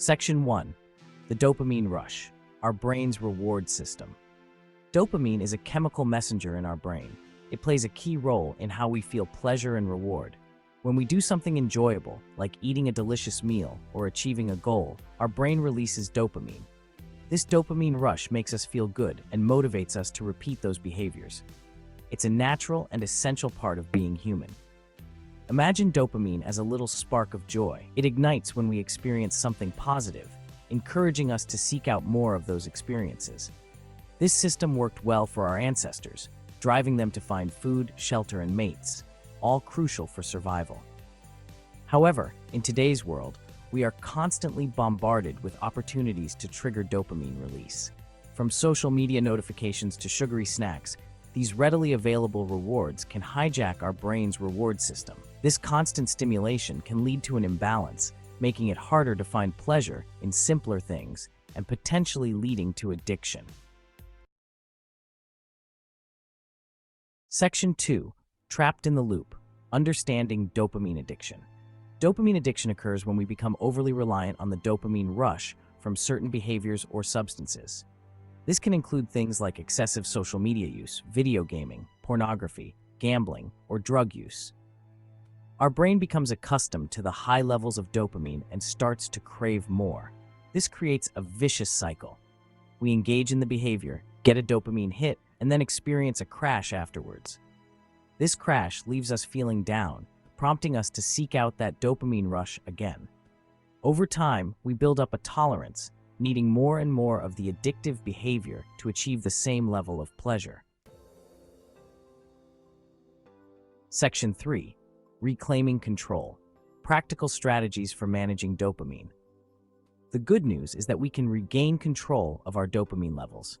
Section 1. The dopamine rush, our brain's reward system. Dopamine is a chemical messenger in our brain. It plays a key role in how we feel pleasure and reward. When we do something enjoyable, like eating a delicious meal or achieving a goal, our brain releases dopamine. This dopamine rush makes us feel good and motivates us to repeat those behaviors. It's a natural and essential part of being human. Imagine dopamine as a little spark of joy. It ignites when we experience something positive, encouraging us to seek out more of those experiences. This system worked well for our ancestors, driving them to find food, shelter, and mates, all crucial for survival. However, in today's world, we are constantly bombarded with opportunities to trigger dopamine release. From social media notifications to sugary snacks, these readily available rewards can hijack our brain's reward system. This constant stimulation can lead to an imbalance, making it harder to find pleasure in simpler things and potentially leading to addiction. Section 2. Trapped in the loop. Understanding dopamine addiction. Dopamine addiction occurs when we become overly reliant on the dopamine rush from certain behaviors or substances. This can include things like excessive social media use, video gaming, pornography, gambling, or drug use. Our brain becomes accustomed to the high levels of dopamine and starts to crave more. This creates a vicious cycle. We engage in the behavior, get a dopamine hit, and then experience a crash afterwards. This crash leaves us feeling down, prompting us to seek out that dopamine rush again. Over time, we build up a tolerance, needing more and more of the addictive behavior to achieve the same level of pleasure. Section 3. Reclaiming control. Practical strategies for managing dopamine. The good news is that we can regain control of our dopamine levels.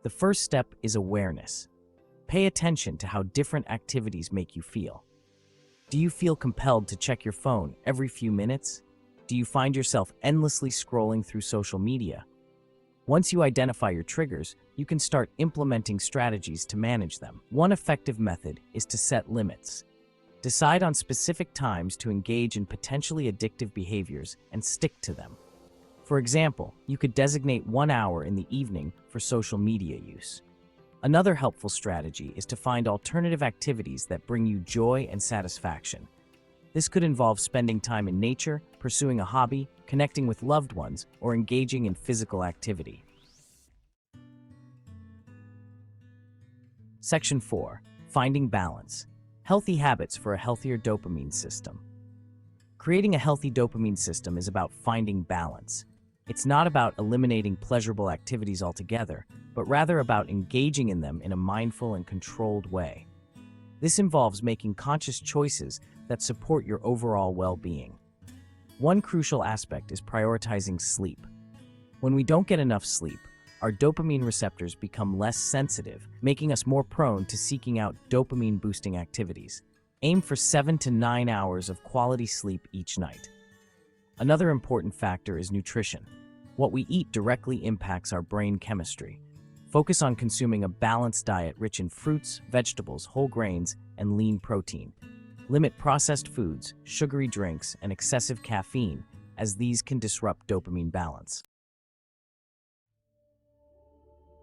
The first step is awareness. Pay attention to how different activities make you feel. Do you feel compelled to check your phone every few minutes? Do you find yourself endlessly scrolling through social media? Once you identify your triggers, you can start implementing strategies to manage them. One effective method is to set limits. Decide on specific times to engage in potentially addictive behaviors and stick to them. For example, you could designate 1 hour in the evening for social media use. Another helpful strategy is to find alternative activities that bring you joy and satisfaction. This could involve spending time in nature, pursuing a hobby, connecting with loved ones, or engaging in physical activity. Section 4. Finding balance. Healthy habits for a healthier dopamine system. Creating a healthy dopamine system is about finding balance. It's not about eliminating pleasurable activities altogether, but rather about engaging in them in a mindful and controlled way. This involves making conscious choices that support your overall well-being. One crucial aspect is prioritizing sleep. When we don't get enough sleep, our dopamine receptors become less sensitive, making us more prone to seeking out dopamine-boosting activities. Aim for 7 to 9 hours of quality sleep each night. Another important factor is nutrition. What we eat directly impacts our brain chemistry. Focus on consuming a balanced diet rich in fruits, vegetables, whole grains, and lean protein. Limit processed foods, sugary drinks, and excessive caffeine, as these can disrupt dopamine balance.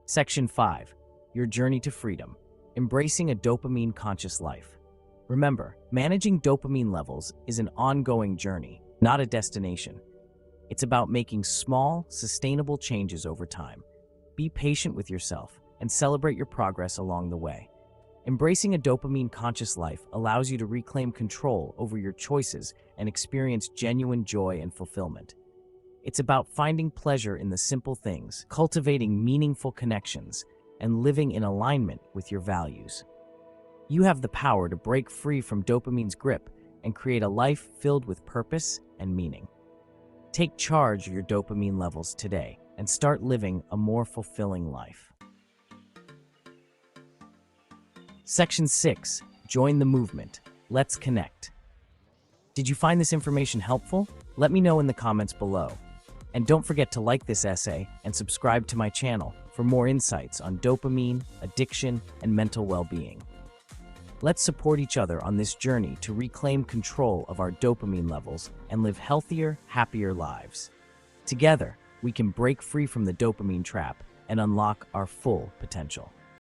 Section 5. Your journey to freedom. Embracing a dopamine-conscious life. Remember, managing dopamine levels is an ongoing journey, not a destination. It's about making small, sustainable changes over time. Be patient with yourself and celebrate your progress along the way. Embracing a dopamine-conscious life allows you to reclaim control over your choices and experience genuine joy and fulfillment. It's about finding pleasure in the simple things, cultivating meaningful connections, and living in alignment with your values. You have the power to break free from dopamine's grip and create a life filled with purpose and meaning. Take charge of your dopamine levels today and start living a more fulfilling life. Section 6. Join the movement. Let's connect. Did you find this information helpful? Let me know in the comments below. And don't forget to like this essay and subscribe to my channel for more insights on dopamine, addiction, and mental well-being. Let's support each other on this journey to reclaim control of our dopamine levels and live healthier, happier lives. Together, we can break free from the dopamine trap and unlock our full potential.